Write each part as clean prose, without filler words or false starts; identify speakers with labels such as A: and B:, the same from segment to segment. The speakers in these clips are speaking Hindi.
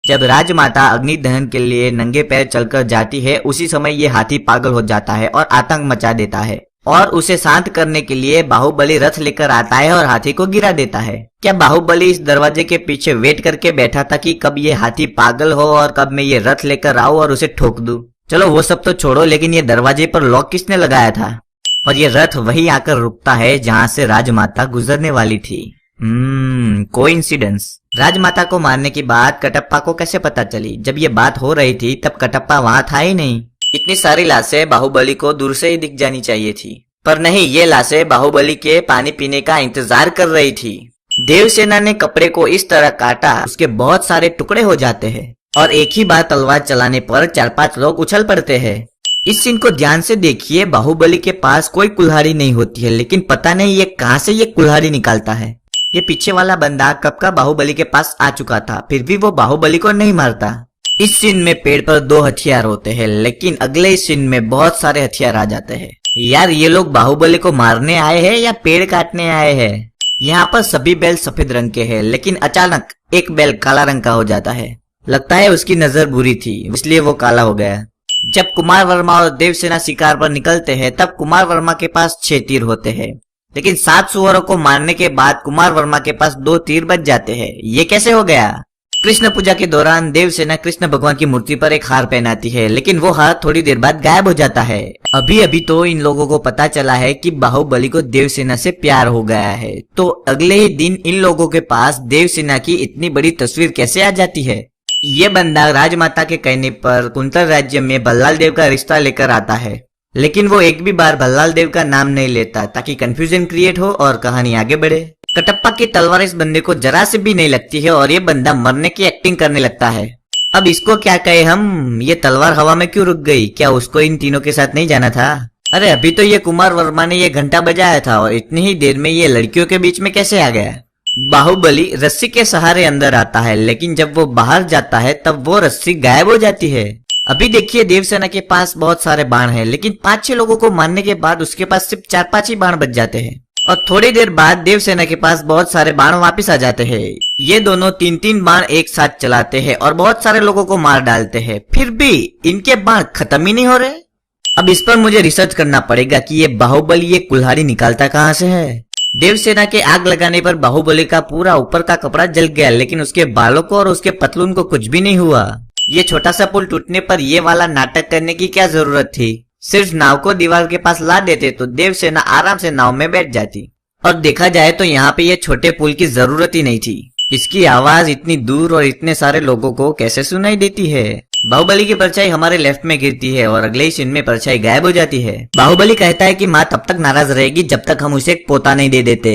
A: जब राजमाता अग्नि दहन के लिए नंगे पैर चलकर जाती है, उसी समय ये हाथी पागल हो जाता है और आतंक मचा देता है और उसे शांत करने के लिए बाहुबली रथ लेकर आता है और हाथी को गिरा देता है। क्या बाहुबली इस दरवाजे के पीछे वेट करके बैठा था कि कब ये हाथी पागल हो और कब मैं ये रथ लेकर आऊं और उसे ठोक दूं? चलो वो सब तो छोड़ो, लेकिन ये दरवाजे पर लॉक किसने लगाया था? और ये रथ वही आकर रुकता है जहाँ से राजमाता गुजरने वाली थी। कोइंसिडेंस। राजमाता को मारने की बात कटप्पा को कैसे पता चली? जब ये बात हो रही थी तब कटप्पा वहाँ था ही नहीं। इतनी सारी लाशें बाहुबली को दूर से ही दिख जानी चाहिए थी, पर नहीं, ये लाशें बाहुबली के पानी पीने का इंतजार कर रही थी। देवसेना ने कपड़े को इस तरह काटा उसके बहुत सारे टुकड़े हो जाते हैं और एक ही बार तलवार चलाने पर 4-5 लोग उछल पड़ते हैं। इस सीन को ध्यान से देखिए, बाहुबली के पास कोई कुल्हाड़ी नहीं होती है, लेकिन पता नहीं ये कहां से ये कुल्हाड़ी निकालता है। ये पीछे वाला बंदा कब का बाहुबली के पास आ चुका था, फिर भी वो बाहुबली को नहीं मारता। इस सीन में पेड़ पर 2 हथियार होते हैं, लेकिन अगले सीन में बहुत सारे हथियार आ जाते हैं। यार ये लोग बाहुबली को मारने आए हैं या पेड़ काटने आए हैं? यहाँ पर सभी बैल सफेद रंग के हैं, लेकिन अचानक एक बैल काला रंग का हो जाता है। लगता है उसकी नजर बुरी थी, इसलिए वो काला हो गया। जब कुमार वर्मा और देवसेना शिकार पर निकलते हैं, तब कुमार वर्मा के पास 6 तीर होते हैं, लेकिन 7 सुअरों को मारने के बाद कुमार वर्मा के पास 2 तीर बच जाते हैं। ये कैसे हो गया? कृष्ण पूजा के दौरान देवसेना कृष्ण भगवान की मूर्ति पर एक हार पहनाती है, लेकिन वो हार थोड़ी देर बाद गायब हो जाता है। अभी अभी तो इन लोगों को पता चला है कि बाहुबली को देवसेना से प्यार हो गया है, तो अगले ही दिन इन लोगों के पास देवसेना की इतनी बड़ी तस्वीर कैसे आ जाती है? ये बंदा राजमाता के कहने पर कुंतल राज्य में बल्लाल देव का रिश्ता लेकर आता है, लेकिन वो एक भी बार बल्लाल देव का नाम नहीं लेता ताकि कंफ्यूजन क्रिएट हो और कहानी आगे बढ़े। कटप्पा की तलवार इस बंदे को जरा से भी नहीं लगती है और ये बंदा मरने की एक्टिंग करने लगता है। अब इसको क्या कहे हम? ये तलवार हवा में क्यों रुक गई? क्या उसको इन तीनों के साथ नहीं जाना था? अरे अभी तो ये कुमार वर्मा ने ये घंटा बजाया था और इतनी ही देर में ये लड़कियों के बीच में कैसे आ गया? बाहुबली रस्सी के सहारे अंदर आता है, लेकिन जब वो बाहर जाता है तब वो रस्सी गायब हो जाती है। अभी देखिए, देवसेना के पास बहुत सारे बाण हैं, लेकिन 5-6 लोगों को मारने के बाद उसके पास सिर्फ 4-5 ही बाण बच जाते हैं और थोड़ी देर बाद देवसेना के पास बहुत सारे बाण वापस आ जाते हैं। ये दोनों 3-3 बाण एक साथ चलाते हैं और बहुत सारे लोगों को मार डालते हैं, फिर भी इनके बाण खत्म ही नहीं हो रहे। अब इस पर मुझे रिसर्च करना पड़ेगा कि ये बाहुबली ये कुल्हाड़ी निकालता कहाँ से है। देवसेना के आग लगाने पर बाहुबली का पूरा ऊपर का कपड़ा जल गया, लेकिन उसके बालों को और उसके पतलून को कुछ भी नहीं हुआ। ये छोटा सा पुल टूटने पर ये वाला नाटक करने की क्या जरूरत थी? सिर्फ नाव को दीवार के पास ला देते तो देवसेना आराम से नाव में बैठ जाती। और देखा जाए तो यहाँ पे ये छोटे पुल की जरूरत ही नहीं थी। इसकी आवाज इतनी दूर और इतने सारे लोगों को कैसे सुनाई देती है? बाहुबली की परछाई हमारे लेफ्ट में गिरती है और अगले ही सीन में परछाई गायब हो जाती है। बाहुबली कहता है कि माँ तब तक नाराज रहेगी जब तक हम उसे एक पोता नहीं दे देते।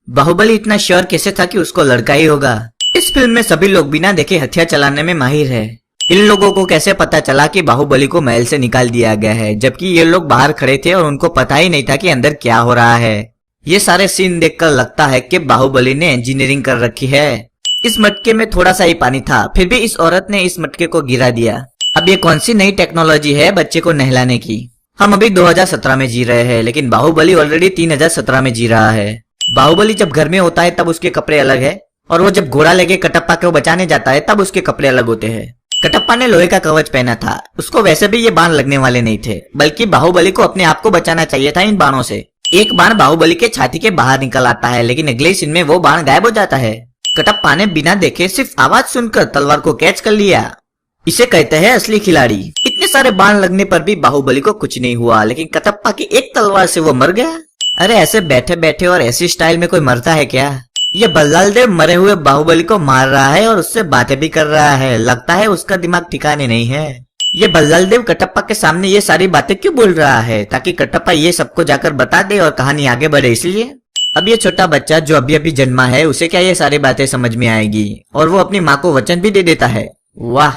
A: बाहुबली इतना श्योर कैसे था कि उसको लड़का ही होगा? इस फिल्म में सभी लोग बिना देखे हथियार चलाने में माहिर है। इन लोगों को कैसे पता चला कि बाहुबली को महल से निकाल दिया गया है, जबकि ये लोग बाहर खड़े थे और उनको पता ही नहीं था कि अंदर क्या हो रहा है। ये सारे सीन देखकर लगता है कि बाहुबली ने इंजीनियरिंग कर रखी है। इस मटके में थोड़ा सा ही पानी था, फिर भी इस औरत ने इस मटके को गिरा दिया। अब ये कौन सी नई टेक्नोलॉजी है बच्चे को नहलाने की? हम अभी 2017 में जी रहे हैं, लेकिन बाहुबली ऑलरेडी 3017 में जी रहा है। बाहुबली जब घर में होता है तब उसके कपड़े अलग है, और वो जब घोड़ा लेके कटप्पा को बचाने जाता है तब उसके कपड़े अलग होते हैं। कटप्पा ने लोहे का कवच पहना था, उसको वैसे भी ये बाण लगने वाले नहीं थे, बल्कि बाहुबली को अपने आप को बचाना चाहिए था इन बाणों से। एक बाण बाहुबली के छाती के बाहर निकल आता है, लेकिन अगले सीन में वो बाण गायब हो जाता है। कटप्पा ने बिना देखे सिर्फ आवाज सुनकर तलवार को कैच कर लिया। इसे कहते हैं असली खिलाड़ी। इतने सारे बाण लगने पर भी बाहुबली को कुछ नहीं हुआ, लेकिन कटप्पा की एक तलवार से वो मर गया। अरे ऐसे बैठे बैठे और ऐसी स्टाइल में कोई मरता है क्या? ये बल्लाल देव मरे हुए बाहुबली को मार रहा है और उससे बातें भी कर रहा है। लगता है उसका दिमाग ठिकाने नहीं है। ये बल्लाल देव कटप्पा के सामने ये सारी बातें क्यों बोल रहा है? ताकि कटप्पा ये सबको जाकर बता दे और कहानी आगे बढ़े, इसलिए। अब ये छोटा बच्चा जो अभी अभी जन्मा है, उसे क्या ये सारी बातें समझ में आएगी? और वो अपनी माँ को वचन भी दे देता है। वाह!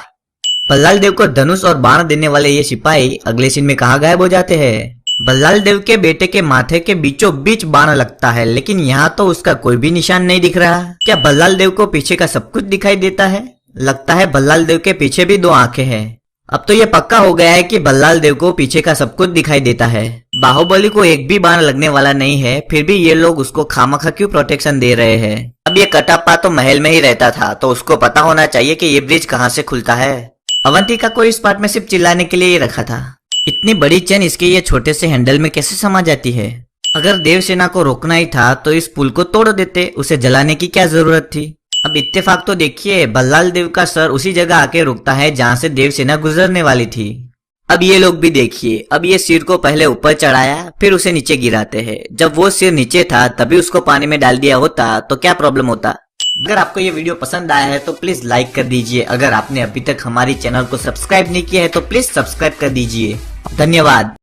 A: बल्लाल देव को धनुष और बाण देने वाले ये सिपाही अगले सीन में कहाँ गायब हो जाते हैं? बल्लाल देव के बेटे के माथे के बीचों बीच बाण लगता है, लेकिन यहाँ तो उसका कोई भी निशान नहीं दिख रहा। क्या बल्लाल देव को पीछे का सब कुछ दिखाई देता है? लगता है बल्लाल देव के पीछे भी 2 आंखें हैं। अब तो ये पक्का हो गया है कि बल्लाल देव को पीछे का सब कुछ दिखाई देता है। बाहुबली को एक भी बाण लगने वाला नहीं है, फिर भी ये लोग उसको खामखा क्यों प्रोटेक्शन दे रहे हैं। अब ये कटप्पा तो महल में ही रहता था, तो उसको पता होना चाहिए कि ये ब्रिज कहाँ से खुलता है। अवंतिका को इस पार्ट में सिर्फ चिल्लाने के लिए ही रखा था। इतनी बड़ी चेन इसके ये छोटे से हैंडल में कैसे समा जाती है। अगर देवसेना को रोकना ही था तो इस पुल को तोड़ देते, उसे जलाने की क्या जरूरत थी। अब इत्तेफाक तो देखिए, बल्लाल देव का सर उसी जगह आके रुकता है जहाँ से देवसेना गुजरने वाली थी। अब ये लोग भी देखिए, अब ये सिर को पहले ऊपर चढ़ाया फिर उसे नीचे गिराते हैं। जब वो सिर नीचे था तभी उसको पानी में डाल दिया होता तो क्या प्रॉब्लम होता। अगर आपको ये वीडियो पसंद आया है तो प्लीज लाइक कर दीजिए। अगर आपने अभी तक हमारी चैनल को सब्सक्राइब नहीं किया है तो प्लीज सब्सक्राइब कर दीजिए। धन्यवाद।